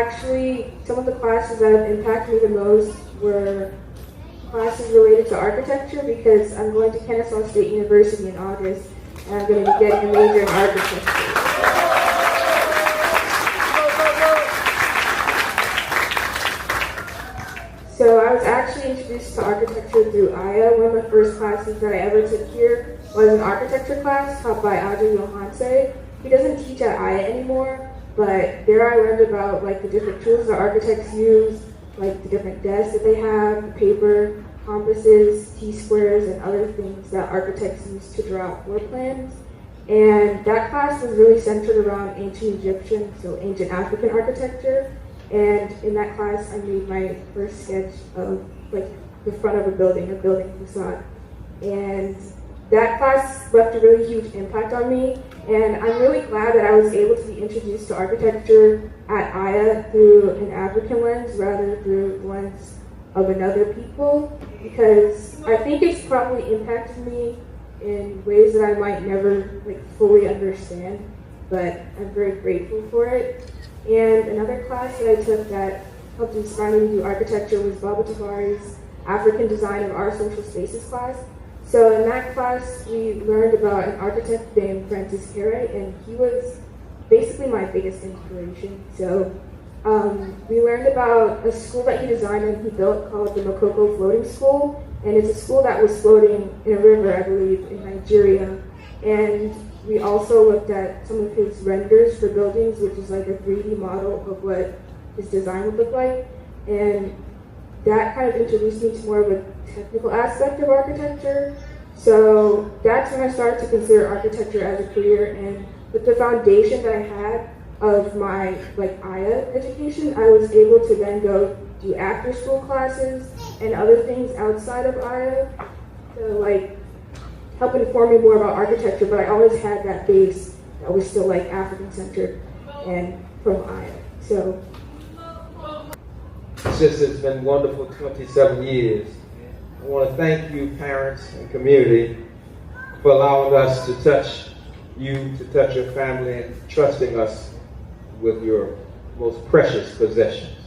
actually, some of the classes that have impacted me the most were classes related to architecture, because I'm going to Kennesaw State University in August, and I'm going to be getting a major in architecture. So I was actually introduced to architecture through Aya. One of the first classes that I ever took here was an architecture class taught by Azza Obeng. He doesn't teach at Aya anymore, but there I learned about like the different tools that architects use, like the different desks that they have, paper, compasses, T-squares, and other things that architects use to draw floor plans. And that class was really centered around ancient Egyptian, so ancient African architecture. And in that class, I made my first sketch of like the front of a building facade. And that class left a really huge impact on me. And I'm really glad that I was able to be introduced to architecture at Aya through an African lens rather through the lens of another people, because I think it's probably impacted me in ways that I might never like fully understand, but I'm very grateful for it. And another class that I took that helped inspire me to do architecture was Valedictorian's African Design of Our Social Spaces class. So in that class, we learned about an architect named Francis Carey, and he was basically my biggest inspiration. So we learned about a school that he designed and he built called the Makoko Floating School, and it's a school that was floating in a river, I believe, in Nigeria. And we also looked at some of his renders for buildings, which is like a 3D model of what his design would look like. And that kind of introduced me to more of a technical aspect of architecture. So that's when I started to consider architecture as a career. And with the foundation that I had of my like Aya education, I was able to then go do after school classes and other things outside of Aya to like help inform me more about architecture, but I always had that base that was still like African-centered and from Aya. So, since it's been wonderful 27 years, I want to thank you, parents and community, for allowing us to touch you, to touch your family, and trusting us with your most precious possessions.